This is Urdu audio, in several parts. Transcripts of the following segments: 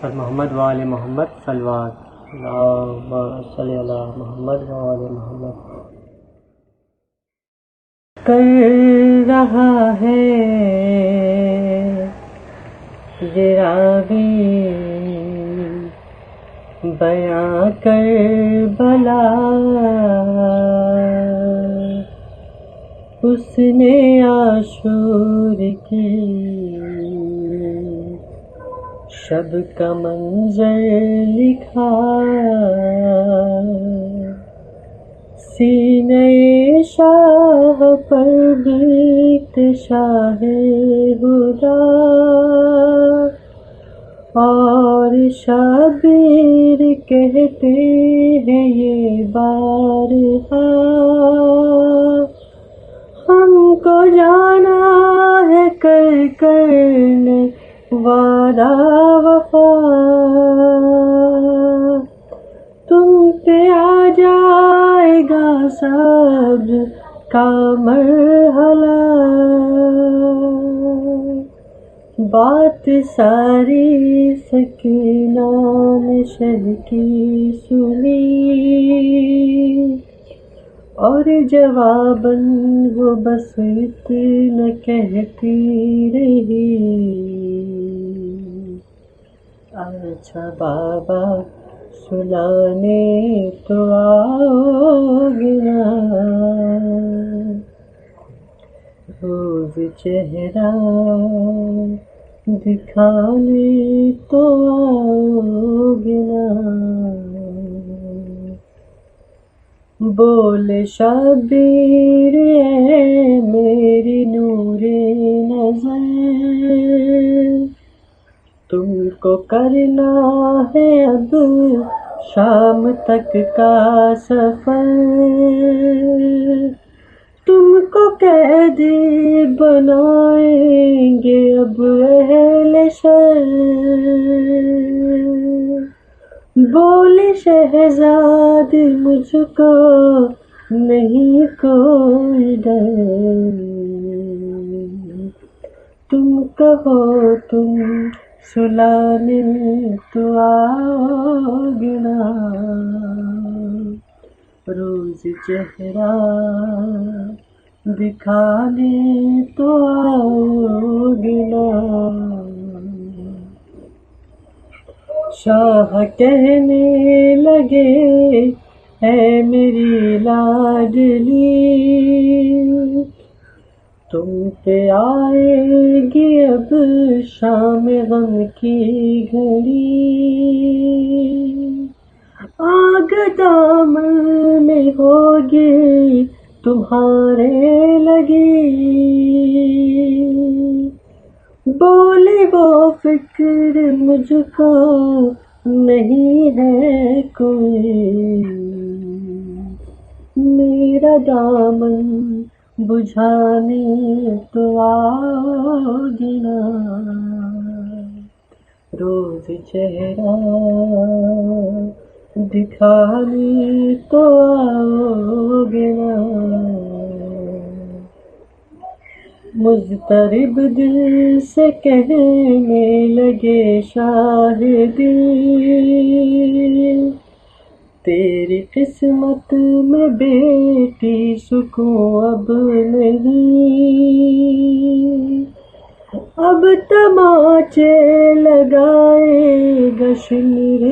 اور محمد وآل محمد صلوات، اللہم صلی علی محمد وآل محمد۔ کر رہا ہے یہ راوی بیاں کربلا، اس نے عاشور کی شب کا منظر لکھا، سینہ شاہ پر بیت شاہ ہدا، اور شبیر کہتے ہیں یہ بارہا، ہم کو جانا ہے کر کرنے وعدہ وفا، تم پہ آ جائے گا سب کا مرحلہ، بات ساری سکینہ نے شہ کی سنی، اور جواباً وہ بس اتنا کہتی رہی، اچھا بابا سلانے تو آؤ گے نا، روز چہرہ دکھانے تو آؤ گے نا، بولے شبیر اے میری نور نظر، تم کو کرنا ہے اب شام تک کا سفر، تم کو قیدی بنائیں گے اب اہل شر، بولی شہزادی مجھ کو نہیں کوئی ڈر، تم کہو تم سلانے تو آؤ گے نا، روز چہرہ دکھانے تو آؤ گے نا، شاہ کہنے لگے اے میری لاڈلی، تم پہ آئے گی اب شام غم کی گھڑی، آگ دامن میں ہوگی تمہارے لگی، بولے وہ فکر مجھ کو نہیں ہے کوئی، میرا دامن بجھانے تو آؤ گے نا، روز چہرہ دکھانے تو آؤ گے نا، مضطرب دل سے کہنے لگے شاہ دل، تیری قسمت میں بیٹی سکون اب نہیں، اب تماچے لگائے گا شمر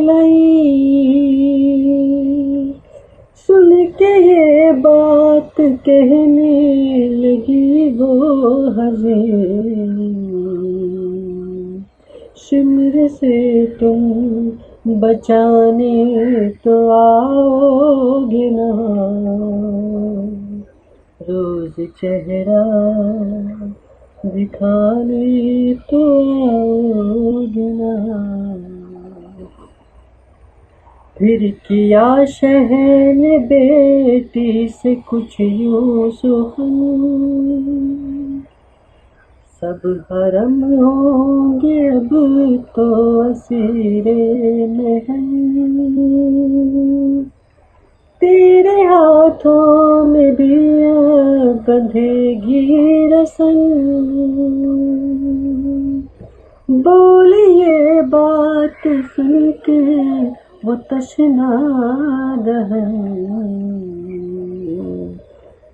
لئی، سن کے یہ بات کہنے لگی وہ حزین، شمر سے تم بچانے تو آؤ گے نا، روز چہرہ دکھانے تو آؤ گے نا، پھر کیا شہر نے بیٹی سے کچھ یوں سخن، سب حرم ہوں گے اب تو اسیر محن، تیرے ہاتھوں میں بھی بندھے گی رسن، بولی یہ بات بات سن کے وہ تشنا رہے،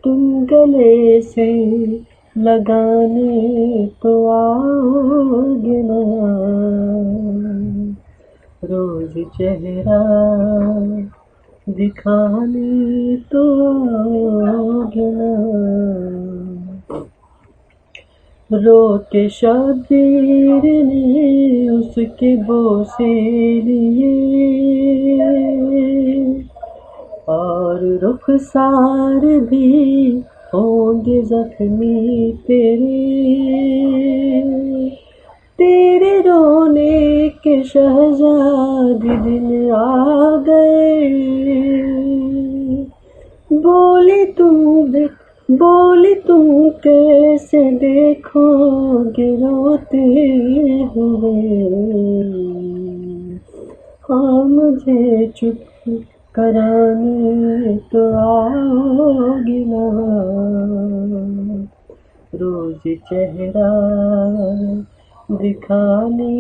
تم گلے سے لگانے تو آؤ گے نا، روز چہرہ دکھانے تو آؤ گے نا، رو کے شبیر نے اس کے بوسے لیے، اور رخسار بھی ہوں گے زخمی تیرے رونے کے شہزاد دن آ گئے، بولی تم کیسے دیکھو گے روتے ہوئے، ہاں مجھے چپ کرانے تو آؤ گے نا، روز چہرہ دکھانے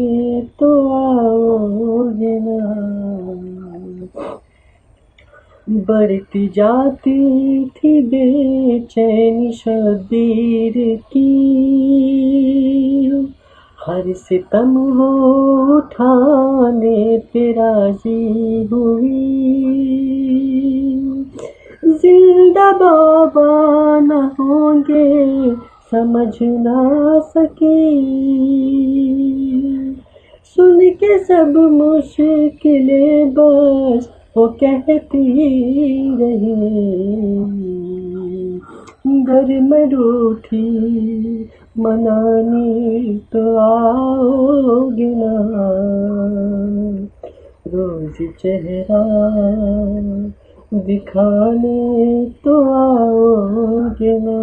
تو آؤ گے نا، بڑھتی جاتی تھی بے چینی شبیر کی، ہر ستم وہ اٹھانے پہ راضی ہوئی، زندہ بابا نہ ہوں گے سمجھ نہ سکی، سن کے سب مشکلیں بس وہ کہتی رہی، گر میں روٹھی منانی تو آؤ گے نا، روز چہرہ دکھانے تو آؤ گے نا،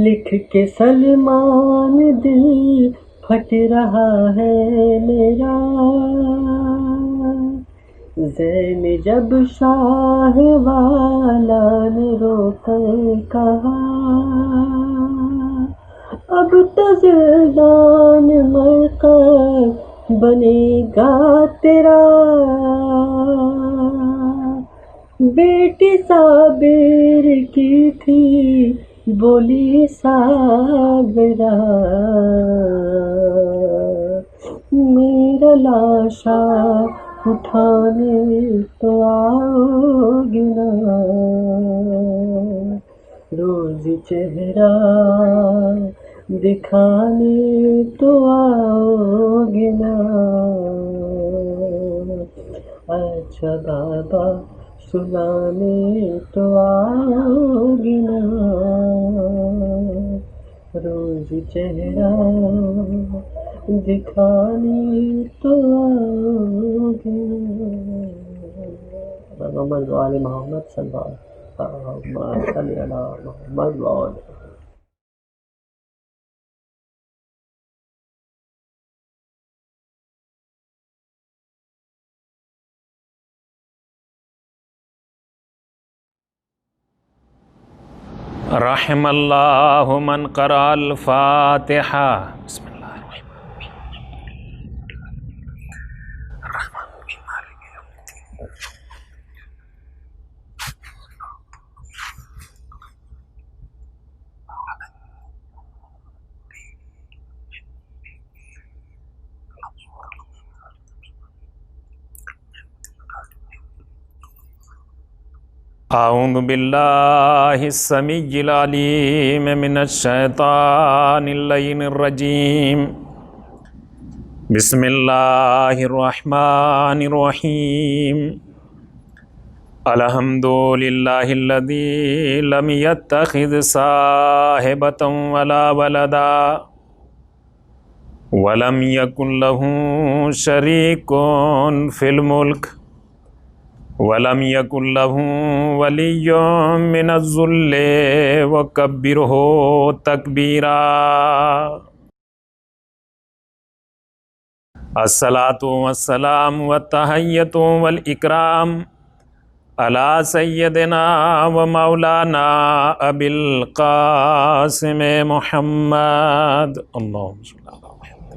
لکھ کے سلمان دل پھٹ رہا ہے میرا، زین جب شاہ والا نے رو کر کہا، اب تو زندان مرقد بنے گا تیرا، بیٹی صابر کی تھی بولی صابرہ، میرا لاشا اٹھانے تو آؤ گے نا، روز چہرہ دکھانے تو آؤ گے نا، اچھا بابا سنانے تو آؤ گے نا، روز چہرہ دکھانے تو آؤ گے نا، محمد وآل محمد صلی اللہ علیہ محمد۔ رحم اللہ من قرأ الفاتحہ۔ بسم اللہ اعوذ باللہ السمیع العلیم من الشیطان اللعین الرجیم، بسم اللہ الرحمن الرحیم، الحمد للہ الذی لم یتخذ صاحبۃ ولا ولدا ولم یکن لہ شریک فی الملک وَلَمْ يَكُنْ لَهُ وَلِيٌّ مِّنَ الذُّلِّ وَكَبِّرْهُ تَكْبِيرًا۔ الصلاة والسلام والتحیۃ والإکرام علی سیدنا و مولانا ابی القاسم محمد، اللہم صلی اللہ علیہ وسلم۔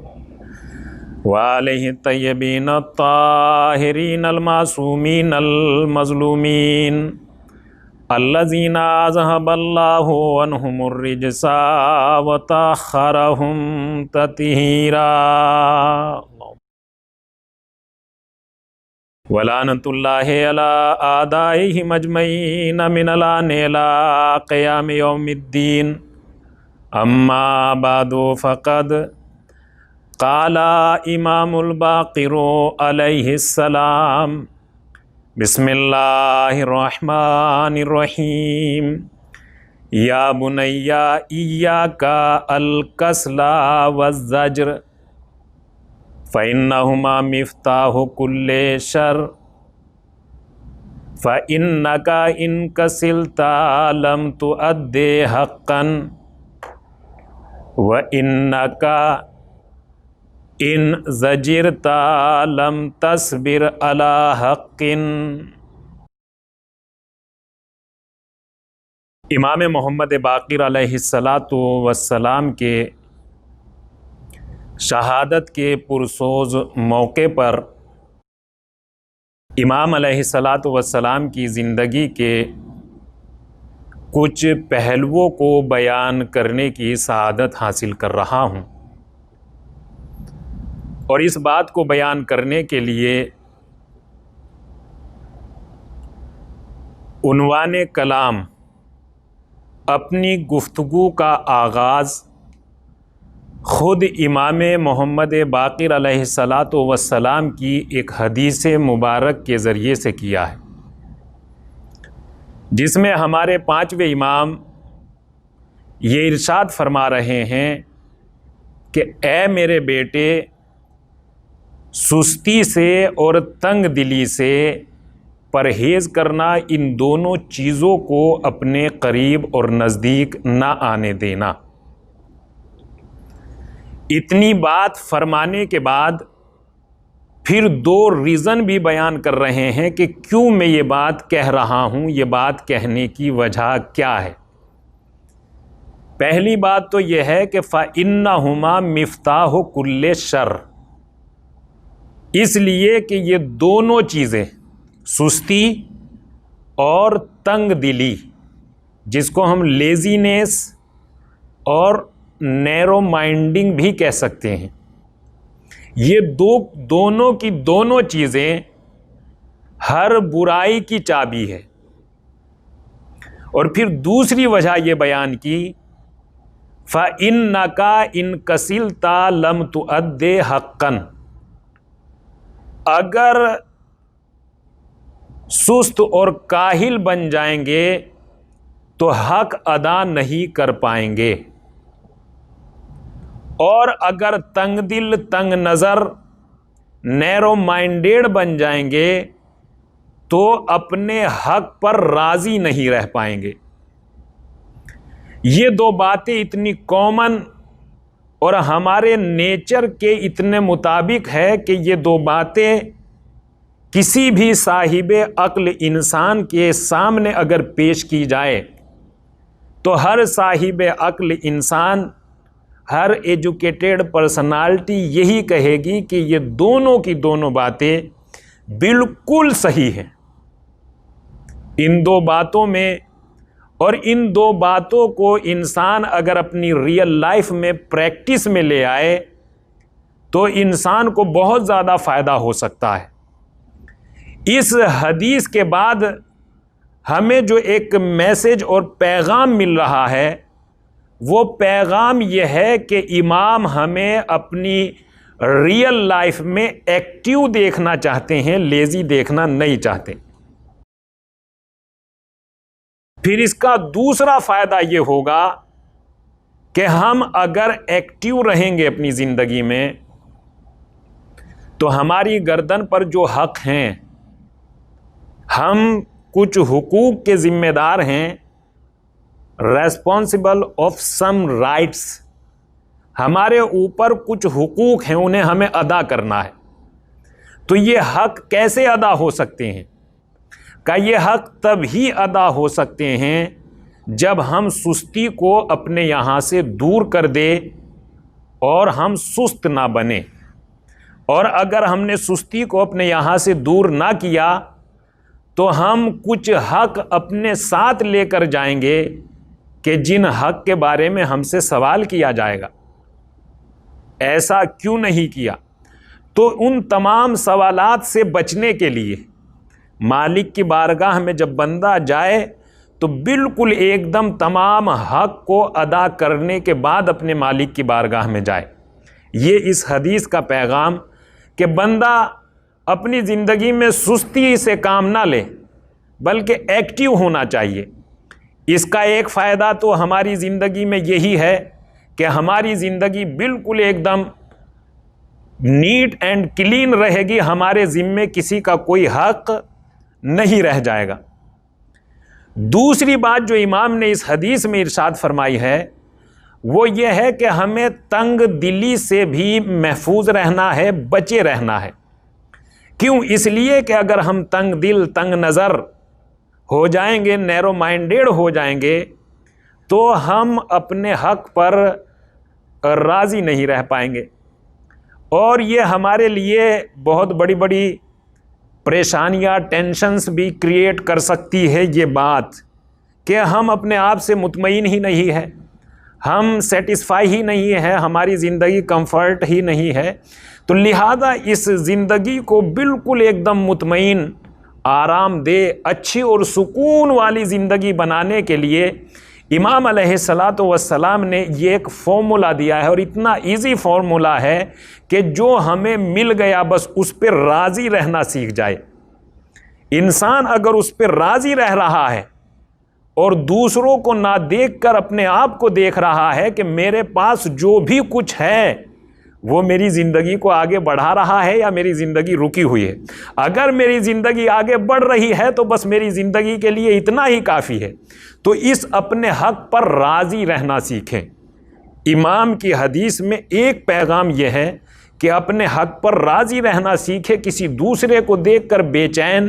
وعلیہ الطیبین الطاہرین المعصومین المظلومین الذین اذہب اللہ عنہم الرجس وطہرہم تطہیرا ولعنۃ اللہ علی اعدائہم اجمعین من الآن الی قیام یوم الدین اما بعد فقد قال امام الباقر علیہ السلام بسم اللہ الرحمن الرحیم یا بنی ایاک الکسل والزجر فإنہما مفتاح کل شر فإنک ان کسلت لم تؤد حقا وإنک ان زجرت لم تصبر علی حق۔ امام محمد باقر علیہ السلام کے شہادت کے پرسوز موقع پر امام علیہ السلام کی زندگی کے کچھ پہلوؤں کو بیان کرنے کی سعادت حاصل کر رہا ہوں، اور اس بات کو بیان کرنے کے لیے عنوان کلام اپنی گفتگو کا آغاز خود امام محمد باقر علیہ السلام کی ایک حدیث مبارک کے ذریعے سے کیا ہے، جس میں ہمارے پانچویں امام یہ ارشاد فرما رہے ہیں کہ اے میرے بیٹے، سستی سے اور تنگ دلی سے پرہیز کرنا، ان دونوں چیزوں کو اپنے قریب اور نزدیک نہ آنے دینا۔ اتنی بات فرمانے کے بعد پھر دو ریزن بھی بیان کر رہے ہیں کہ کیوں میں یہ بات کہہ رہا ہوں، یہ بات کہنے کی وجہ کیا ہے۔ پہلی بات تو یہ ہے کہ فَإِنَّهُمَا مِفْتَاحُ كُلِّ شَرٍ، اس لیے کہ یہ دونوں چیزیں، سستی اور تنگ دلی، جس کو ہم لیزینس اور نیرو مائنڈنگ بھی کہہ سکتے ہیں، یہ دونوں کی دونوں چیزیں ہر برائی کی چابی ہے۔ اور پھر دوسری وجہ یہ بیان کی فَإِنَّكَ إِن كَسِلْتَ لَمْ تُؤَدِّ حَقًّا، اگر سست اور کاہل بن جائیں گے تو حق ادا نہیں کر پائیں گے، اور اگر تنگ دل، تنگ نظر، نیرو مائنڈیڈ بن جائیں گے تو اپنے حق پر راضی نہیں رہ پائیں گے۔ یہ دو باتیں اتنی کامن اور ہمارے نیچر کے اتنے مطابق ہے کہ یہ دو باتیں کسی بھی صاحب عقل انسان کے سامنے اگر پیش کی جائے تو ہر صاحب عقل انسان، ہر ایجوکیٹڈ پرسنالٹی یہی کہے گی کہ یہ دونوں کی دونوں باتیں بالکل صحیح ہیں۔ ان دو باتوں میں، اور ان دو باتوں کو انسان اگر اپنی ریئل لائف میں پریکٹس میں لے آئے تو انسان کو بہت زیادہ فائدہ ہو سکتا ہے۔ اس حدیث کے بعد ہمیں جو ایک میسج اور پیغام مل رہا ہے، وہ پیغام یہ ہے کہ امام ہمیں اپنی ریئل لائف میں ایکٹیو دیکھنا چاہتے ہیں، لیزی دیکھنا نہیں چاہتے۔ پھر اس کا دوسرا فائدہ یہ ہوگا کہ ہم اگر ایکٹیو رہیں گے اپنی زندگی میں تو ہماری گردن پر جو حق ہیں، ہم کچھ حقوق کے ذمہ دار ہیں، ریسپانسبل آف سم رائٹس، ہمارے اوپر کچھ حقوق ہیں، انہیں ہمیں ادا کرنا ہے۔ تو یہ حق کیسے ادا ہو سکتے ہیں؟ کہ یہ حق تب ہی ادا ہو سکتے ہیں جب ہم سستی کو اپنے یہاں سے دور کر دیں اور ہم سست نہ بنیں، اور اگر ہم نے سستی کو اپنے یہاں سے دور نہ کیا تو ہم کچھ حق اپنے ساتھ لے کر جائیں گے کہ جن حق کے بارے میں ہم سے سوال کیا جائے گا، ایسا کیوں نہیں کیا؟ تو ان تمام سوالات سے بچنے کے لیے مالک کی بارگاہ میں جب بندہ جائے تو بالکل ایک دم تمام حق کو ادا کرنے کے بعد اپنے مالک کی بارگاہ میں جائے۔ یہ اس حدیث کا پیغام کہ بندہ اپنی زندگی میں سستی سے کام نہ لے بلکہ ایکٹیو ہونا چاہیے۔ اس کا ایک فائدہ تو ہماری زندگی میں یہی ہے کہ ہماری زندگی بالکل ایک دم نیٹ اینڈ کلین رہے گی، ہمارے ذمے کسی کا کوئی حق نہیں رہ جائے گا۔ دوسری بات جو امام نے اس حدیث میں ارشاد فرمائی ہے وہ یہ ہے کہ ہمیں تنگ دلی سے بھی محفوظ رہنا ہے، بچے رہنا ہے۔ کیوں؟ اس لیے کہ اگر ہم تنگ دل، تنگ نظر ہو جائیں گے، نیرو مائنڈیڈ ہو جائیں گے تو ہم اپنے حق پر راضی نہیں رہ پائیں گے، اور یہ ہمارے لیے بہت بڑی بڑی پریشانیاں، ٹینشنز بھی کریٹ کر سکتی ہے یہ بات کہ ہم اپنے آپ سے مطمئن ہی نہیں ہے، ہم سیٹسفائی ہی نہیں ہے، ہماری زندگی کمفرٹ ہی نہیں ہے۔ تو لہذا اس زندگی کو بالکل ایک دم مطمئن، آرام دہ، اچھی اور سکون والی زندگی بنانے کے لیے امام علیہ الصلاۃ والسلام نے یہ ایک فارمولا دیا ہے، اور اتنا ایزی فارمولا ہے کہ جو ہمیں مل گیا بس اس پہ راضی رہنا سیکھ جائے۔ انسان اگر اس پہ راضی رہ رہا ہے اور دوسروں کو نہ دیکھ کر اپنے آپ کو دیکھ رہا ہے کہ میرے پاس جو بھی کچھ ہے وہ میری زندگی کو آگے بڑھا رہا ہے یا میری زندگی رکی ہوئی ہے، اگر میری زندگی آگے بڑھ رہی ہے تو بس میری زندگی کے لیے اتنا ہی کافی ہے۔ تو اس اپنے حق پر راضی رہنا سیکھیں۔ امام کی حدیث میں ایک پیغام یہ ہے کہ اپنے حق پر راضی رہنا سیکھے، کسی دوسرے کو دیکھ کر بے چین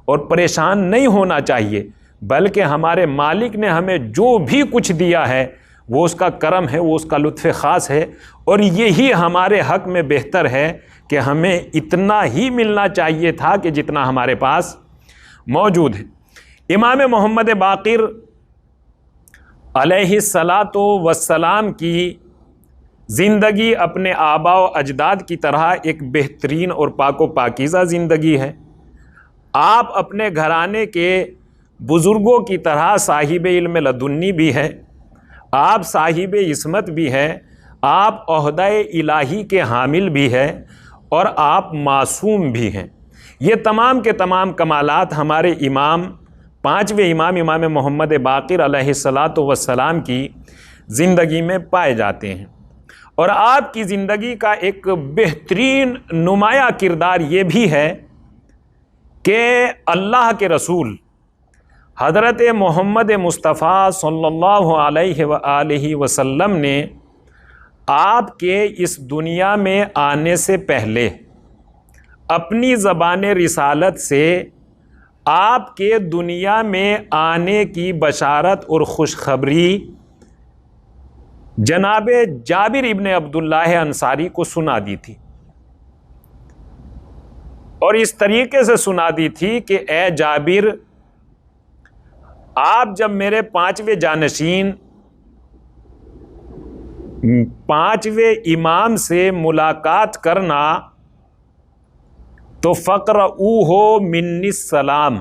اور پریشان نہیں ہونا چاہیے، بلکہ ہمارے مالک نے ہمیں جو بھی کچھ دیا ہے وہ اس کا کرم ہے، وہ اس کا لطف خاص ہے، اور یہی ہمارے حق میں بہتر ہے کہ ہمیں اتنا ہی ملنا چاہیے تھا کہ جتنا ہمارے پاس موجود ہے۔ امام محمد باقر علیہ الصلاۃ والسلام کی زندگی اپنے آباء و اجداد کی طرح ایک بہترین اور پاک و پاکیزہ زندگی ہے۔ آپ اپنے گھرانے کے بزرگوں کی طرح صاحب علم لدنی بھی ہے، آپ صاحب عصمت بھی ہے، آپ عہدہ الہی کے حامل بھی ہے، اور آپ معصوم بھی ہیں۔ یہ تمام کے تمام کمالات ہمارے امام، پانچویں امام، امام محمد باقر علیہ الصلاۃ والسلام کی زندگی میں پائے جاتے ہیں۔ اور آپ کی زندگی کا ایک بہترین نمایاں کردار یہ بھی ہے کہ اللہ کے رسول حضرت محمد مصطفیٰ صلی اللہ علیہ وآلہ وسلم نے آپ کے اس دنیا میں آنے سے پہلے اپنی زبان رسالت سے آپ کے دنیا میں آنے کی بشارت اور خوشخبری جناب جابر ابن عبداللہ انصاری کو سنا دی تھی، اور اس طریقے سے سنا دی تھی کہ اے جابر، آپ جب میرے پانچویں جانشین، پانچویں امام سے ملاقات کرنا تو فقرؤہ منی السلام،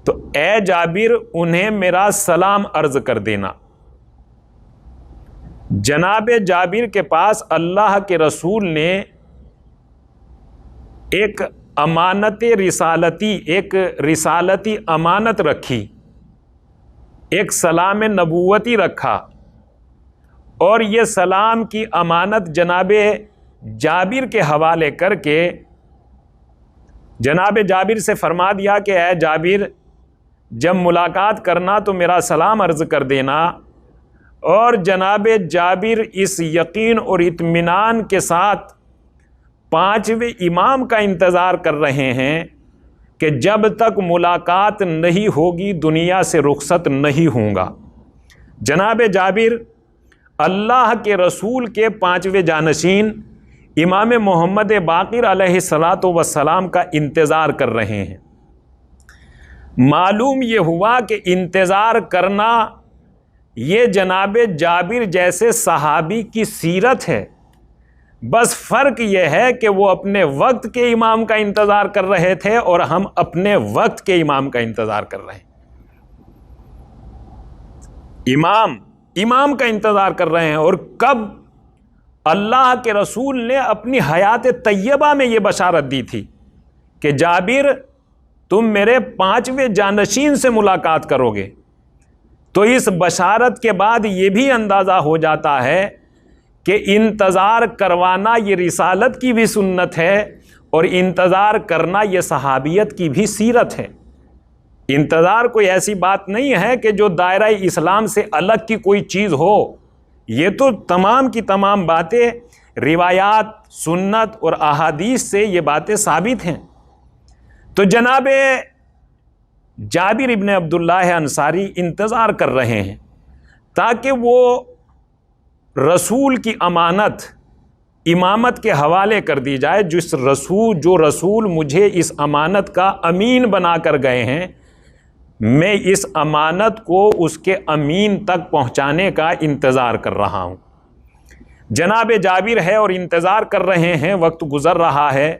تو اے جابر انہیں میرا سلام عرض کر دینا۔ جناب جابر کے پاس اللہ کے رسول نے ایک امانت رسالتی، ایک رسالتی امانت رکھی، ایک سلام نبوتی رکھا، اور یہ سلام کی امانت جناب جابر کے حوالے کر کے جناب جابر سے فرما دیا کہ اے جابر، جب ملاقات کرنا تو میرا سلام عرض کر دینا۔ اور جناب جابر اس یقین اور اطمینان کے ساتھ پانچویں امام کا انتظار کر رہے ہیں کہ جب تک ملاقات نہیں ہوگی دنیا سے رخصت نہیں ہوں گا۔ جناب جابر اللہ کے رسول کے 5ویں جانشین امام محمد باقر علیہ الصلاۃ والسلام کا انتظار کر رہے ہیں۔ معلوم یہ ہوا کہ انتظار کرنا یہ جناب جابر جیسے صحابی کی سیرت ہے، بس فرق یہ ہے کہ وہ اپنے وقت کے امام کا انتظار کر رہے تھے اور ہم اپنے وقت کے امام کا انتظار کر رہے ہیں۔ امام کا انتظار کر رہے ہیں، اور کب؟ اللہ کے رسول نے اپنی حیات طیبہ میں یہ بشارت دی تھی کہ جابر تم میرے 5ویں جانشین سے ملاقات کرو گے۔ تو اس بشارت کے بعد یہ بھی اندازہ ہو جاتا ہے کہ انتظار کروانا یہ رسالت کی بھی سنت ہے، اور انتظار کرنا یہ صحابیت کی بھی سیرت ہے۔ انتظار کوئی ایسی بات نہیں ہے کہ جو دائرہ اسلام سے الگ کی کوئی چیز ہو، یہ تو تمام کی تمام باتیں روایات، سنت اور احادیث سے یہ باتیں ثابت ہیں۔ تو جناب جابر ابن عبداللہ انصاری انتظار کر رہے ہیں تاکہ وہ رسول کی امانت امامت کے حوالے کر دی جائے۔ جو رسول مجھے اس امانت کا امین بنا کر گئے ہیں، میں اس امانت کو اس کے امین تک پہنچانے کا انتظار کر رہا ہوں۔ جناب جابر ہے اور انتظار کر رہے ہیں، وقت گزر رہا ہے،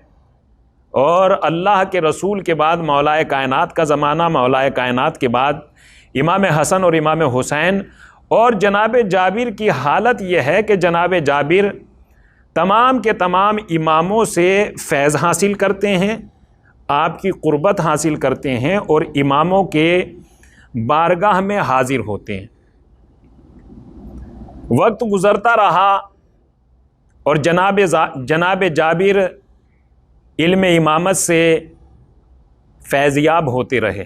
اور اللہ کے رسول کے بعد مولا کائنات کا زمانہ، مولا کائنات کے بعد امام حسن اور امام حسین، اور جناب جابر کی حالت یہ ہے کہ جناب جابر تمام کے تمام اماموں سے فیض حاصل کرتے ہیں، آپ کی قربت حاصل کرتے ہیں، اور اماموں کے بارگاہ میں حاضر ہوتے ہیں۔ وقت گزرتا رہا اور جناب جابر علم امامت سے فیضیاب ہوتے رہے۔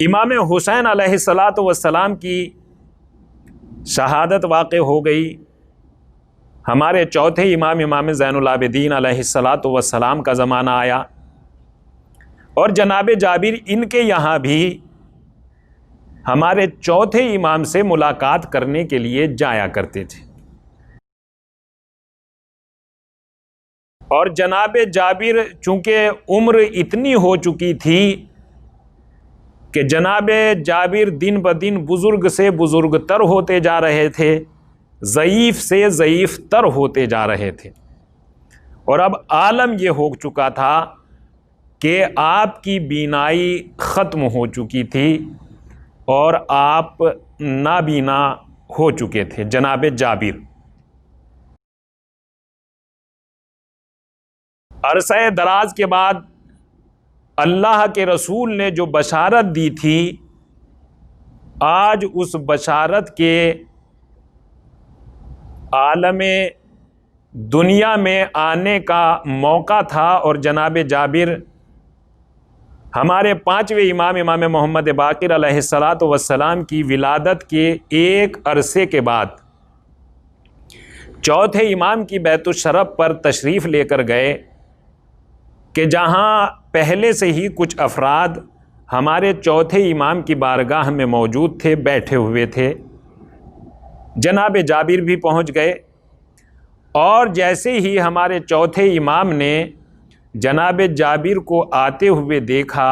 امام حسین علیہ الصلاۃ والسلام کی شہادت واقع ہو گئی۔ ہمارے چوتھے امام زین العابدین علیہ الصلاۃ والسلام کا زمانہ آیا، اور جناب جابر ان کے یہاں بھی ہمارے چوتھے امام سے ملاقات کرنے کے لیے جایا کرتے تھے۔ اور جناب جابر چونکہ عمر اتنی ہو چکی تھی کہ جناب جابر دن بدن بزرگ سے بزرگ تر ہوتے جا رہے تھے، ضعیف سے ضعیف تر ہوتے جا رہے تھے، اور اب عالم یہ ہو چکا تھا کہ آپ کی بینائی ختم ہو چکی تھی اور آپ نابینا ہو چکے تھے جناب جابر۔ عرصہ دراز کے بعد اللہ کے رسول نے جو بشارت دی تھی، آج اس بشارت کے عالم دنیا میں آنے کا موقع تھا، اور جناب جابر ہمارے 5ویں امام محمد باقر علیہ الصلاۃ والسلام کی ولادت کے ایک عرصے کے بعد چوتھے امام کی بیت الشرف پر تشریف لے کر گئے کہ جہاں پہلے سے ہی کچھ افراد ہمارے چوتھے امام کی بارگاہ میں موجود تھے، بیٹھے ہوئے تھے۔ جناب جابر بھی پہنچ گئے، اور جیسے ہی ہمارے چوتھے امام نے جناب جابر کو آتے ہوئے دیکھا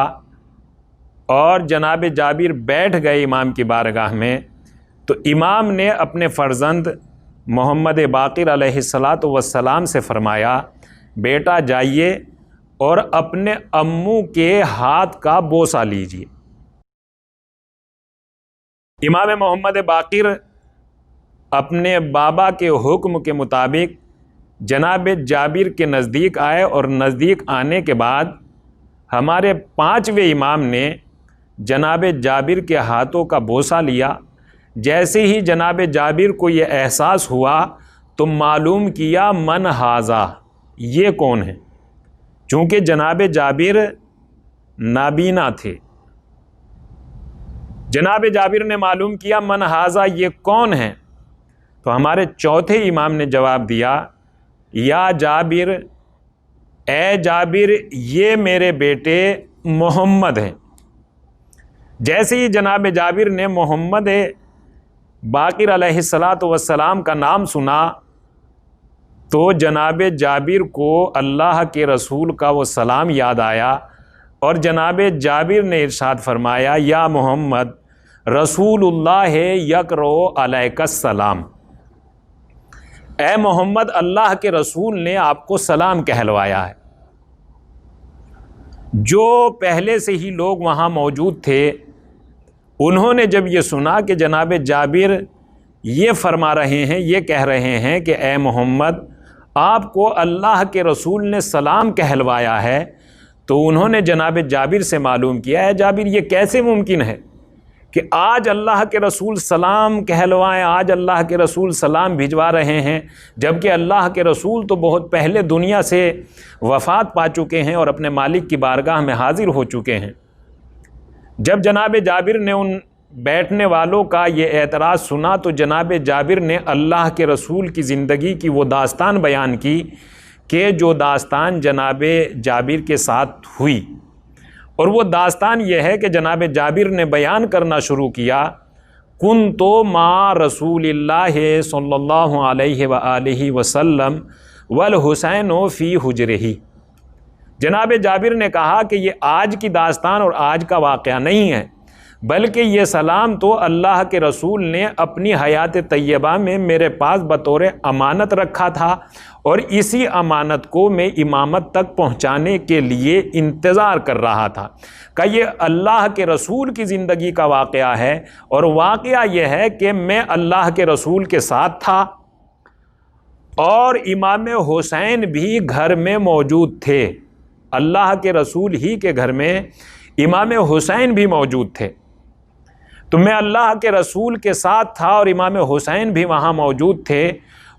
اور جناب جابر بیٹھ گئے امام کی بارگاہ میں، تو امام نے اپنے فرزند محمد باقر علیہ الصلاۃ والسلام سے فرمایا، بیٹا جائیے اور اپنے امو کے ہاتھ کا بوسہ لیجیے۔ امام محمد باقر اپنے بابا کے حکم کے مطابق جناب جابر کے نزدیک آئے، اور نزدیک آنے کے بعد ہمارے 5ویں امام نے جناب جابر کے ہاتھوں کا بوسہ لیا۔ جیسے ہی جناب جابر کو یہ احساس ہوا تو معلوم کیا من ہاذا، یہ کون ہے؟ چونکہ جناب جابر نابینا تھے۔ جناب جابر نے معلوم کیا من ہاذا، یہ کون ہے؟ تو ہمارے چوتھے امام نے جواب دیا، یا جابر، اے جابر، یہ میرے بیٹے محمد ہیں۔ جیسے ہی جناب جابر نے محمد باقر علیہ الصلاۃ والسلام کا نام سنا تو جناب جابر کو اللہ کے رسول کا وہ سلام یاد آیا، اور جناب جابر نے ارشاد فرمایا یا محمد رسول اللہ یقرؤ علیک السلام، اے محمد اللہ کے رسول نے آپ کو سلام کہلوایا ہے۔ جو پہلے سے ہی لوگ وہاں موجود تھے انہوں نے جب یہ سنا کہ جناب جابر یہ فرما رہے ہیں، یہ کہہ رہے ہیں کہ اے محمد آپ کو اللہ کے رسول نے سلام کہلوایا ہے، تو انہوں نے جناب جابر سے معلوم کیا ہے جابر یہ کیسے ممکن ہے کہ آج اللہ کے رسول سلام کہلوائیں، آج اللہ کے رسول سلام بھجوا رہے ہیں، جبکہ اللہ کے رسول تو بہت پہلے دنیا سے وفات پا چکے ہیں اور اپنے مالک کی بارگاہ میں حاضر ہو چکے ہیں۔ جب جناب جابر نے ان بیٹھنے والوں کا یہ اعتراض سنا تو جناب جابر نے اللہ کے رسول کی زندگی کی وہ داستان بیان کی کہ جو داستان جناب جابر کے ساتھ ہوئی، اور وہ داستان یہ ہے کہ جناب جابر نے بیان کرنا شروع کیا کنتو مع رسول اللہ صلی اللہ علیہ وآلہ وسلم والحسین فی حجرہ۔ جناب جابر نے کہا کہ یہ آج کی داستان اور آج کا واقعہ نہیں ہے، بلکہ یہ سلام تو اللہ کے رسول نے اپنی حیات طیبہ میں میرے پاس بطور امانت رکھا تھا، اور اسی امانت کو میں امامت تک پہنچانے کے لیے انتظار کر رہا تھا۔ کہ یہ اللہ کے رسول کی زندگی کا واقعہ ہے، اور واقعہ یہ ہے کہ میں اللہ کے رسول کے ساتھ تھا اور امام حسین بھی گھر میں موجود تھے، اللہ کے رسول ہی کے گھر میں امام حسین بھی موجود تھے۔ تو میں اللہ کے رسول کے ساتھ تھا اور امام حسین بھی وہاں موجود تھے۔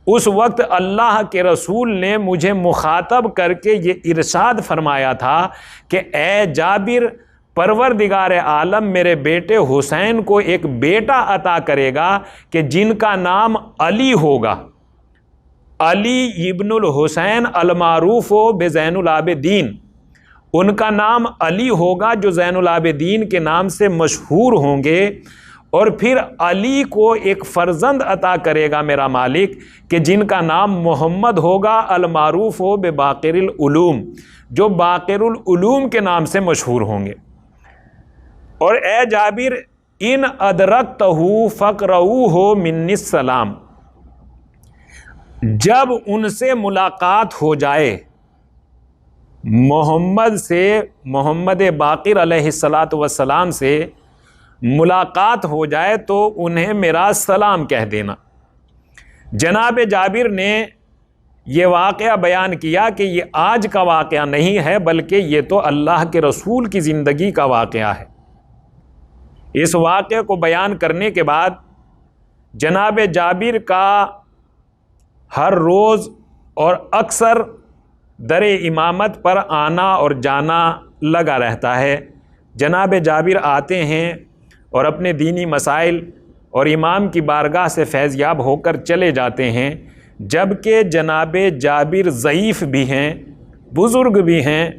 اس وقت اللہ کے رسول نے مجھے مخاطب کر کے یہ ارشاد فرمایا تھا کہ اے جابر، پروردگار عالم میرے بیٹے حسین کو ایک بیٹا عطا کرے گا کہ جن کا نام علی ہوگا، علی ابن الحسین المعروف بزین العابدین، ان کا نام علی ہوگا جو زین العابدین کے نام سے مشہور ہوں گے، اور پھر علی کو ایک فرزند عطا کرے گا میرا مالک کہ جن کا نام محمد ہوگا المعروف بباقر العلوم، جو باقر العلوم کے نام سے مشہور ہوں گے۔ اور اے جابر ان ادرکتہ فقرؤہ منی السلام، جب ان سے ملاقات ہو جائے محمد سے، محمد باقر علیہ الصلاۃ والسلام سے ملاقات ہو جائے تو انہیں میرا سلام کہہ دینا۔ جناب جابر نے یہ واقعہ بیان کیا کہ یہ آج کا واقعہ نہیں ہے، بلکہ یہ تو اللہ کے رسول کی زندگی کا واقعہ ہے۔ اس واقعے کو بیان کرنے کے بعد جناب جابر کا ہر روز اور اکثر در امامت پر آنا اور جانا لگا رہتا ہے۔ جناب جابر آتے ہیں اور اپنے دینی مسائل اور امام کی بارگاہ سے فیض یاب ہو کر چلے جاتے ہیں، جبکہ جناب جابر ضعیف بھی ہیں، بزرگ بھی ہیں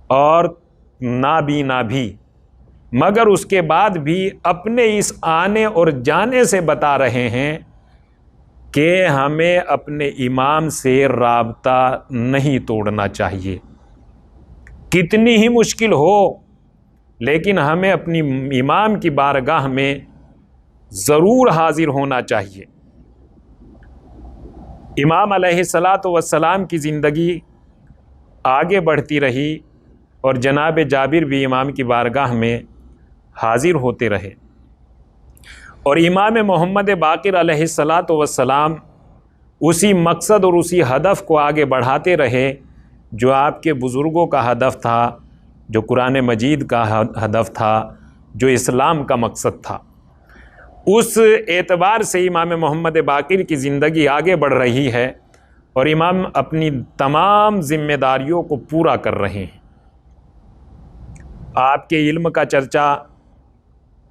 اور نابینا بھی، مگر اس کے بعد بھی اپنے اس آنے اور جانے سے بتا رہے ہیں کہ ہمیں اپنے امام سے رابطہ نہیں توڑنا چاہیے، کتنی ہی مشکل ہو لیکن ہمیں اپنی امام کی بارگاہ میں ضرور حاضر ہونا چاہیے۔ امام علیہ الصلاۃ والسلام کی زندگی آگے بڑھتی رہی اور جناب جابر بھی امام کی بارگاہ میں حاضر ہوتے رہے، اور امام محمد باقر علیہ الصلاۃ والسلام اسی مقصد اور اسی ہدف کو آگے بڑھاتے رہے جو آپ کے بزرگوں کا ہدف تھا، جو قرآن مجید کا ہدف تھا، جو اسلام کا مقصد تھا۔ اس اعتبار سے امام محمد باقر کی زندگی آگے بڑھ رہی ہے اور امام اپنی تمام ذمہ داریوں کو پورا کر رہے ہیں۔ آپ کے علم کا چرچا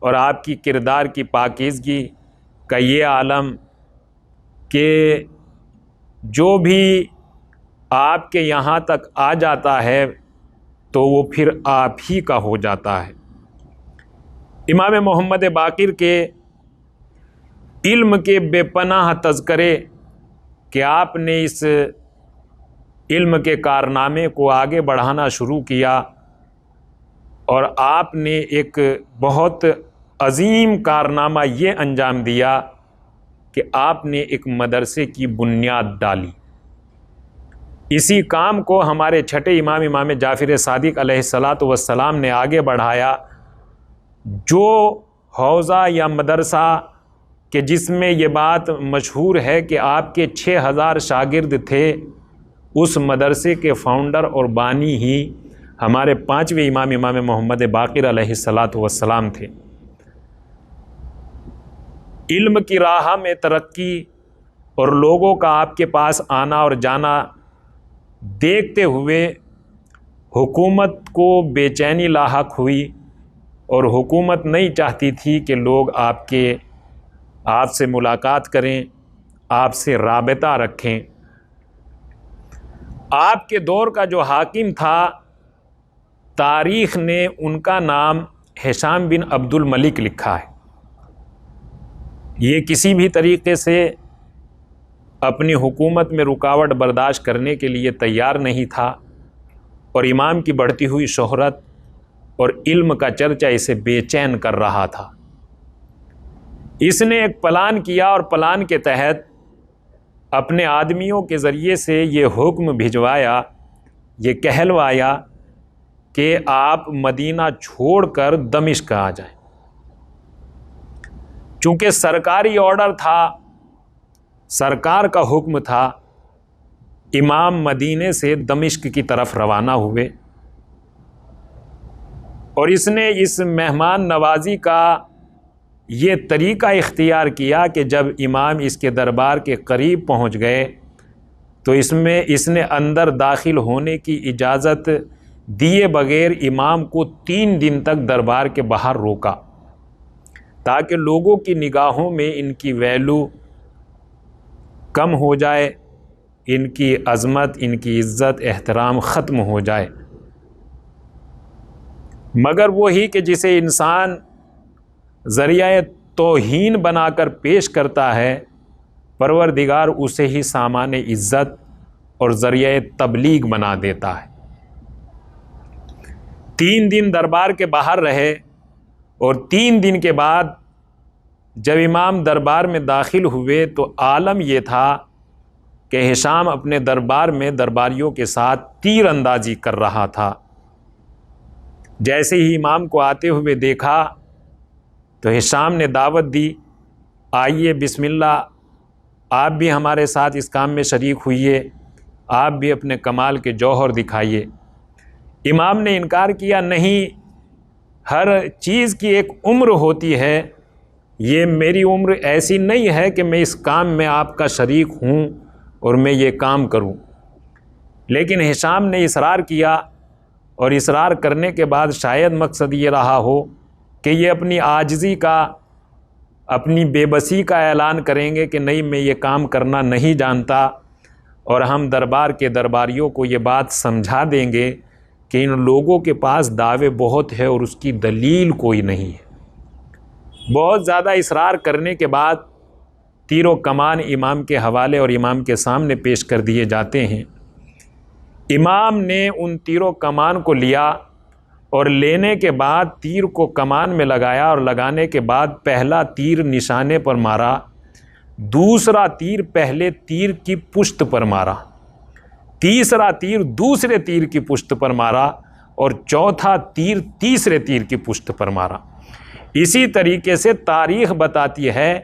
اور آپ کی کردار کی پاکیزگی کا یہ عالم کہ جو بھی آپ کے یہاں تک آ جاتا ہے تو وہ پھر آپ ہی کا ہو جاتا ہے۔ امام محمد باقر کے علم کے بے پناہ تذکرے کہ آپ نے اس علم کے کارنامے کو آگے بڑھانا شروع کیا، اور آپ نے ایک بہت عظیم کارنامہ یہ انجام دیا کہ آپ نے ایک مدرسے کی بنیاد ڈالی۔ اسی کام کو ہمارے چھٹے امام جعفر صادق علیہ الصلاۃ والسلام نے آگے بڑھایا، جو حوزہ یا مدرسہ کہ جس میں یہ بات مشہور ہے کہ آپ کے 6000 شاگرد تھے، اس مدرسے کے فاؤنڈر اور بانی ہی ہمارے 5ویں امام محمد باقر علیہ الصلاۃ والسلام تھے۔ علم کی راہ میں ترقی اور لوگوں کا آپ کے پاس آنا اور جانا دیکھتے ہوئے حکومت کو بے چینی لاحق ہوئی، اور حکومت نہیں چاہتی تھی کہ لوگ آپ سے ملاقات کریں، آپ سے رابطہ رکھیں۔ آپ کے دور کا جو حاکم تھا، تاریخ نے ان کا نام ہشام بن عبد الملک لکھا ہے۔ یہ کسی بھی طریقے سے اپنی حکومت میں رکاوٹ برداشت کرنے کے لیے تیار نہیں تھا، اور امام کی بڑھتی ہوئی شہرت اور علم کا چرچا اسے بے چین کر رہا تھا۔ اس نے ایک پلان کیا، اور پلان کے تحت اپنے آدمیوں کے ذریعے سے یہ حکم بھجوایا، یہ کہلوایا کہ آپ مدینہ چھوڑ کر دمشق آ جائیں۔ چونکہ سرکاری آرڈر تھا، سرکار کا حکم تھا، امام مدینے سے دمشق کی طرف روانہ ہوئے، اور اس نے اس مہمان نوازی کا یہ طریقہ اختیار کیا کہ جب امام اس کے دربار کے قریب پہنچ گئے تو اس نے اندر داخل ہونے کی اجازت دیے بغیر امام کو 3 دن تک دربار کے باہر روکا، تاکہ لوگوں کی نگاہوں میں ان کی ویلو کم ہو جائے، ان کی عظمت، ان کی عزت، احترام ختم ہو جائے۔ مگر وہی کہ جسے انسان ذریعہ توہین بنا کر پیش کرتا ہے، پروردگار اسے ہی سامان عزت اور ذریعہ تبلیغ بنا دیتا ہے۔ 3 دن دربار کے باہر رہے، اور 3 دن کے بعد جب امام دربار میں داخل ہوئے تو عالم یہ تھا کہ ہشام اپنے دربار میں درباریوں کے ساتھ تیر اندازی کر رہا تھا۔ جیسے ہی امام کو آتے ہوئے دیکھا تو ہشام نے دعوت دی، آئیے بسم اللہ، آپ بھی ہمارے ساتھ اس کام میں شریک ہوئیے، آپ بھی اپنے کمال کے جوہر دکھائیے۔ امام نے انکار کیا، نہیں، ہر چیز کی ایک عمر ہوتی ہے، یہ میری عمر ایسی نہیں ہے کہ میں اس کام میں آپ کا شریک ہوں اور میں یہ کام کروں۔ لیکن ہشام نے اصرار کیا، اور اصرار کرنے کے بعد شاید مقصد یہ رہا ہو کہ یہ اپنی عاجزی کا، اپنی بے بسی کا اعلان کریں گے کہ نہیں، میں یہ کام کرنا نہیں جانتا، اور ہم دربار کے درباریوں کو یہ بات سمجھا دیں گے کہ ان لوگوں کے پاس دعوے بہت ہے اور اس کی دلیل کوئی نہیں ہے۔ بہت زیادہ اصرار کرنے کے بعد تیر و کمان امام کے حوالے اور امام کے سامنے پیش کر دیے جاتے ہیں۔ امام نے ان تیر و کمان کو لیا، اور لینے کے بعد تیر کو کمان میں لگایا، اور لگانے کے بعد پہلا تیر نشانے پر مارا، دوسرا تیر پہلے تیر کی پشت پر مارا، تیسرا تیر دوسرے تیر کی پشت پر مارا، اور چوتھا تیر تیسرے تیر کی پشت پر مارا۔ اسی طریقے سے تاریخ بتاتی ہے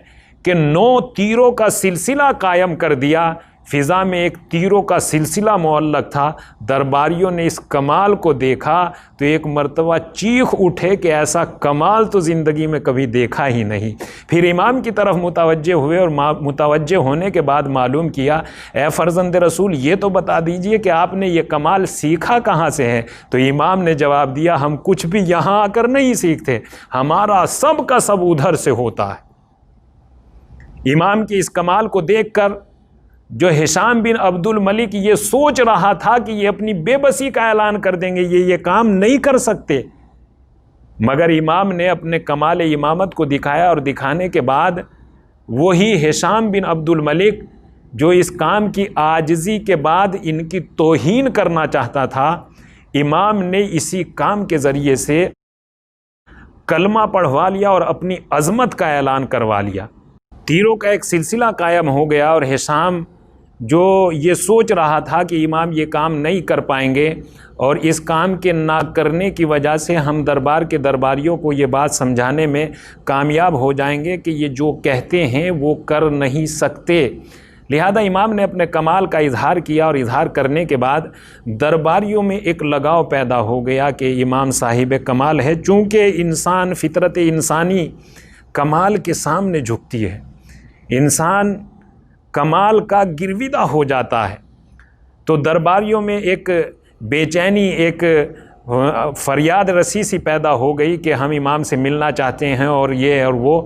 کہ 9 تیروں کا سلسلہ قائم کر دیا، فضا میں ایک تیروں کا سلسلہ معلق تھا۔ درباریوں نے اس کمال کو دیکھا تو ایک مرتبہ چیخ اٹھے کہ ایسا کمال تو زندگی میں کبھی دیکھا ہی نہیں۔ پھر امام کی طرف متوجہ ہوئے، اور متوجہ ہونے کے بعد معلوم کیا، اے فرزند رسول، یہ تو بتا دیجئے کہ آپ نے یہ کمال سیکھا کہاں سے ہے؟ تو امام نے جواب دیا، ہم کچھ بھی یہاں آ کر نہیں سیکھتے، ہمارا سب کا سب ادھر سے ہوتا ہے۔ امام کی اس کمال کو دیکھ کر جو ہشام بن عبد الملک یہ سوچ رہا تھا کہ یہ اپنی بے بسی کا اعلان کر دیں گے، یہ کام نہیں کر سکتے، مگر امام نے اپنے کمال امامت کو دکھایا، اور دکھانے کے بعد وہی ہشام بن عبد الملک جو اس کام کی عاجزی کے بعد ان کی توہین کرنا چاہتا تھا، امام نے اسی کام کے ذریعے سے کلمہ پڑھوا لیا اور اپنی عظمت کا اعلان کروا لیا۔ تیروں کا ایک سلسلہ قائم ہو گیا، اور ہشام جو یہ سوچ رہا تھا کہ امام یہ کام نہیں کر پائیں گے، اور اس کام کے نہ کرنے کی وجہ سے ہم دربار کے درباریوں کو یہ بات سمجھانے میں کامیاب ہو جائیں گے کہ یہ جو کہتے ہیں وہ کر نہیں سکتے، لہذا امام نے اپنے کمال کا اظہار کیا، اور اظہار کرنے کے بعد درباریوں میں ایک لگاؤ پیدا ہو گیا کہ امام صاحب کمال ہے۔ چونکہ انسان، فطرت انسانی کمال کے سامنے جھکتی ہے، انسان کمال کا گرویدہ ہو جاتا ہے، تو درباریوں میں ایک بے چینی، ایک فریاد رسی سی پیدا ہو گئی کہ ہم امام سے ملنا چاہتے ہیں، اور یہ اور وہ۔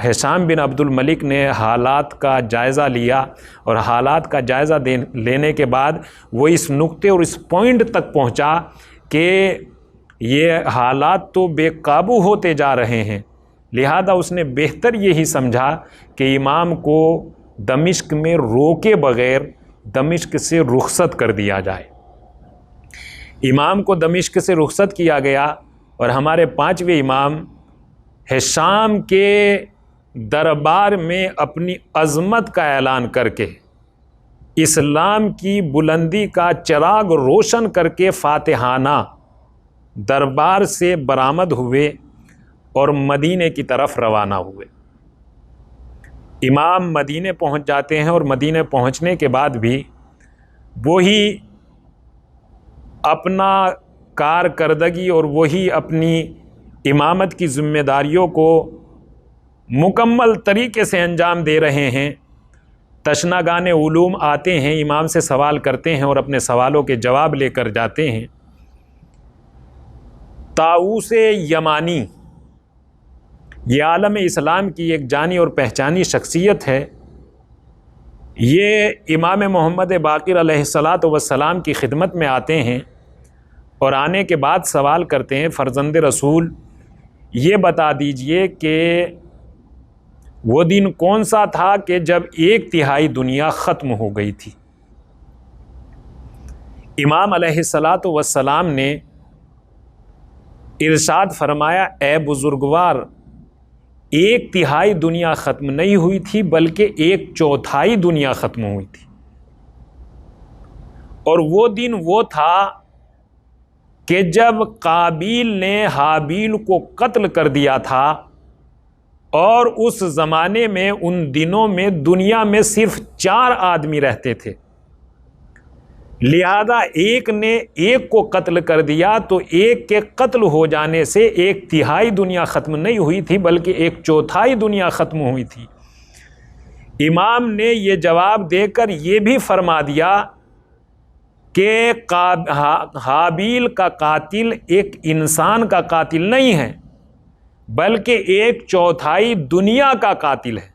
ہشام بن عبد الملک نے حالات کا جائزہ لیا، اور حالات کا جائزہ لینے کے بعد وہ اس نقطے اور اس پوائنٹ تک پہنچا کہ یہ حالات تو بے قابو ہوتے جا رہے ہیں، لہذا اس نے بہتر یہی سمجھا کہ امام کو دمشق میں روکے بغیر دمشق سے رخصت کر دیا جائے۔ امام کو دمشق سے رخصت کیا گیا، اور ہمارے 5ویں امام ہشام کے دربار میں اپنی عظمت کا اعلان کر کے، اسلام کی بلندی کا چراغ روشن کر کے فاتحانہ دربار سے برآمد ہوئے اور مدینے کی طرف روانہ ہوئے۔ امام مدینے پہنچ جاتے ہیں، اور مدینے پہنچنے کے بعد بھی وہی اپنا کارکردگی اور وہی اپنی امامت کی ذمہ داریوں کو مکمل طریقے سے انجام دے رہے ہیں۔ تشناگان علوم آتے ہیں، امام سے سوال کرتے ہیں اور اپنے سوالوں کے جواب لے کر جاتے ہیں۔ طاؤس یمانی یہ عالم اسلام کی ایک جانی اور پہچانی شخصیت ہے۔ یہ امام محمد باقر علیہ الصلاۃ والسلام کی خدمت میں آتے ہیں، اور آنے کے بعد سوال کرتے ہیں، فرزند رسول یہ بتا دیجئے کہ وہ دن کون سا تھا کہ جب 1/3 دنیا ختم ہو گئی تھی؟ امام علیہ الصلاۃ والسلام نے ارشاد فرمایا، اے بزرگوار، 1/3 دنیا ختم نہیں ہوئی تھی بلکہ 1/4 دنیا ختم ہوئی تھی، اور وہ دن وہ تھا کہ جب قابیل نے حابیل کو قتل کر دیا تھا، اور اس زمانے میں ان دنوں میں دنیا میں صرف 4 آدمی رہتے تھے، لہذا ایک نے ایک کو قتل کر دیا، تو ایک کے قتل ہو جانے سے 1/3 دنیا ختم نہیں ہوئی تھی بلکہ 1/4 دنیا ختم ہوئی تھی۔ امام نے یہ جواب دے کر یہ بھی فرما دیا کہ حابیل کا قاتل ایک انسان کا قاتل نہیں ہے بلکہ 1/4 دنیا کا قاتل ہے۔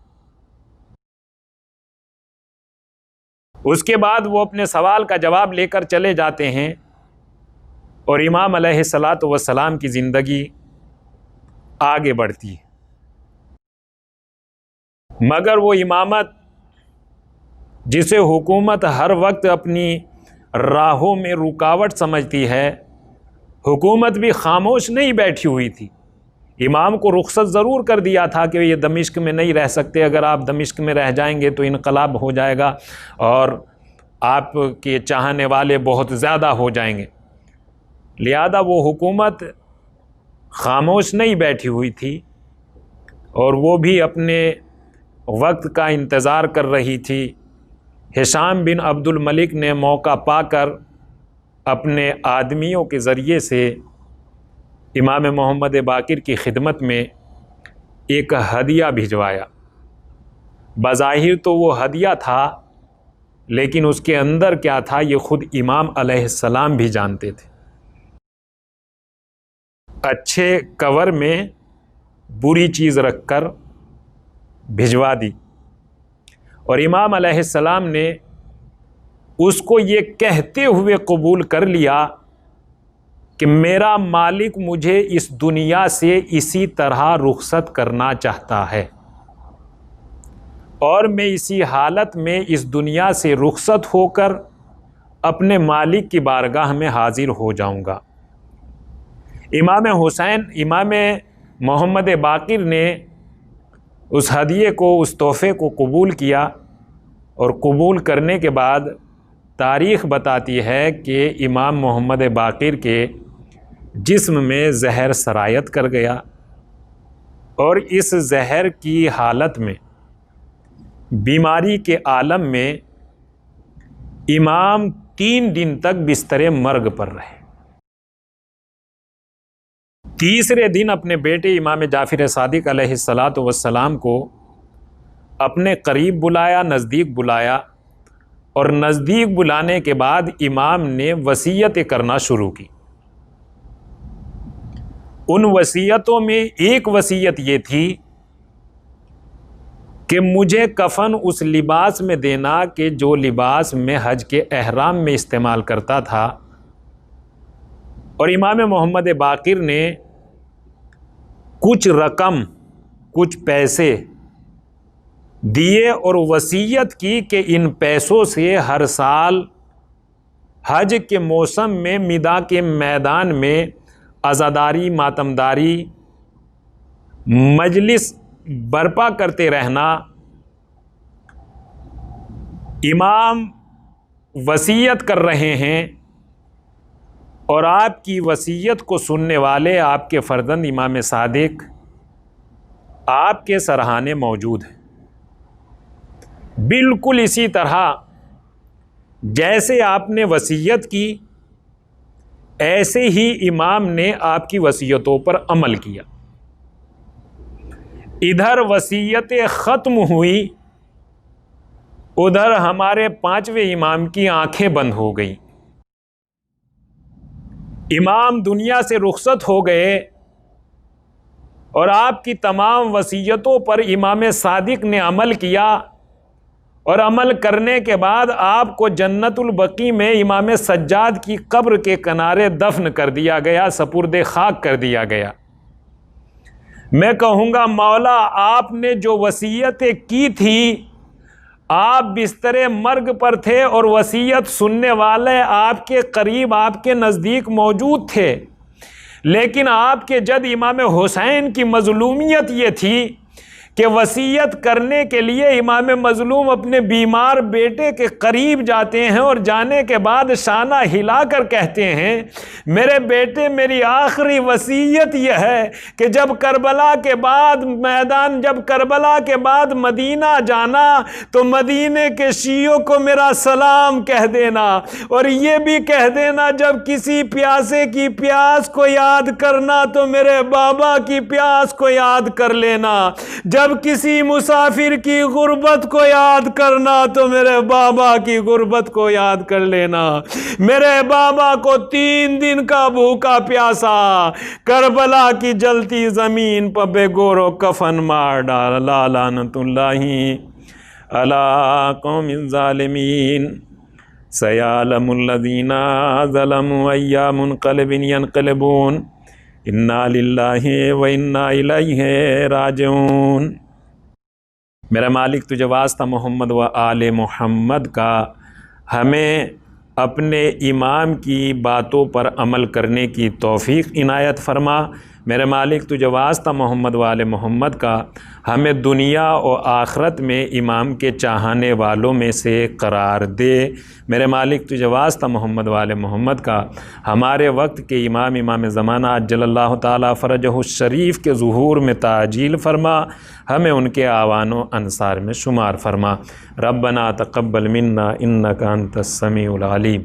اس کے بعد وہ اپنے سوال کا جواب لے کر چلے جاتے ہیں، اور امام علیہ الصلاۃ والسلام کی زندگی آگے بڑھتی ہے، مگر وہ امامت جسے حکومت ہر وقت اپنی راہوں میں رکاوٹ سمجھتی ہے، حکومت بھی خاموش نہیں بیٹھی ہوئی تھی۔ امام کو رخصت ضرور کر دیا تھا کہ یہ دمشق میں نہیں رہ سکتے، اگر آپ دمشق میں رہ جائیں گے تو انقلاب ہو جائے گا اور آپ کے چاہنے والے بہت زیادہ ہو جائیں گے، لہذا وہ حکومت خاموش نہیں بیٹھی ہوئی تھی، اور وہ بھی اپنے وقت کا انتظار کر رہی تھی۔ ہشام بن عبد الملک نے موقع پا کر اپنے آدمیوں کے ذریعے سے امام محمد باقر کی خدمت میں ایک ہدیہ بھجوایا۔ بظاہر تو وہ ہدیہ تھا، لیکن اس کے اندر کیا تھا یہ خود امام علیہ السلام بھی جانتے تھے۔ اچھے کور میں بری چیز رکھ کر بھجوا دی، اور امام علیہ السلام نے اس کو یہ کہتے ہوئے قبول کر لیا کہ میرا مالک مجھے اس دنیا سے اسی طرح رخصت کرنا چاہتا ہے۔ اور میں اسی حالت میں اس دنیا سے رخصت ہو کر اپنے مالک کی بارگاہ میں حاضر ہو جاؤں گا۔ امام محمد باقر نے اس ہدیے کو، اس تحفے کو قبول کیا، اور قبول کرنے کے بعد تاریخ بتاتی ہے کہ امام محمد باقر کے جسم میں زہر سرایت کر گیا، اور اس زہر کی حالت میں، بیماری کے عالم میں امام 3 دن تک بستر مرگ پر رہے۔ تیسرے دن اپنے بیٹے امام جعفر صادق علیہ السلام کو اپنے قریب بلایا، نزدیک بلایا، اور نزدیک بلانے کے بعد امام نے وصیتیں کرنا شروع کی۔ ان وصیتوں میں ایک وصیت یہ تھی کہ مجھے کفن اس لباس میں دینا کہ جو لباس میں حج کے احرام میں استعمال کرتا تھا۔ اور امام محمد باقر نے کچھ رقم، کچھ پیسے دیے اور وصیت کی کہ ان پیسوں سے ہر سال حج کے موسم میں مداح کے میدان میں عزاداری، ماتمداری، مجلس برپا کرتے رہنا۔ امام وصیت کر رہے ہیں اور آپ کی وصیت کو سننے والے آپ کے فرزند امام صادق آپ کے سرہانے موجود ہیں۔ بالکل اسی طرح جیسے آپ نے وصیت کی، ایسے ہی امام نے آپ کی وصیتوں پر عمل کیا۔ ادھر وصیتیں ختم ہوئی، ادھر ہمارے 5ویں امام کی آنکھیں بند ہو گئیں۔ امام دنیا سے رخصت ہو گئے، اور آپ کی تمام وصیتوں پر امام صادق نے عمل کیا، اور عمل کرنے کے بعد آپ کو جنت البقیع میں امام سجاد کی قبر کے کنارے دفن کر دیا گیا، سپرد خاک کر دیا گیا۔ میں کہوں گا مولا، آپ نے جو وصیتیں کی تھی، آپ بستر مرگ پر تھے اور وصیت سننے والے آپ کے قریب، آپ کے نزدیک موجود تھے، لیکن آپ کے جد امام حسین کی مظلومیت یہ تھی کہ وصیت کرنے کے لیے امام مظلوم اپنے بیمار بیٹے کے قریب جاتے ہیں، اور جانے کے بعد شانہ ہلا کر کہتے ہیں، میرے بیٹے، میری آخری وصیت یہ ہے کہ جب کربلا کے بعد مدینہ جانا تو مدینے کے شیعوں کو میرا سلام کہہ دینا، اور یہ بھی کہہ دینا جب کسی پیاسے کی پیاس کو یاد کرنا تو میرے بابا کی پیاس کو یاد کر لینا، جب کسی مسافر کی غربت کو یاد کرنا تو میرے بابا کی غربت کو یاد کر لینا۔ میرے بابا کو 3 دن کا بھوکا پیاسا کربلا کی جلتی زمین پر بے گور و کفن مار ڈالا، لعنت اللہ علی قوم الظالمین، سیعلم الذین ظلموا ای منقلب ینقلبون، انا للہ و انا الیہ راجعون۔ میرا مالک تجھے واسطہ محمد و آل محمد کا ہمیں اپنے امام کی باتوں پر عمل کرنے کی توفیق عنایت فرما۔ میرے مالک تجھے واسطہ محمد و آل محمد کا ہمیں دنیا و آخرت میں امام کے چاہنے والوں میں سے قرار دے۔ میرے مالک تجھے واسطہ محمد و آل محمد کا ہمارے وقت کے امام زمانہ عجل اللہ تعالیٰ فرجہ الشریف کے ظہور میں تعجیل فرما، ہمیں ان کے اعوان و انصار میں شمار فرما۔ ربنا تقبل منا انک انت السمیع العلیم۔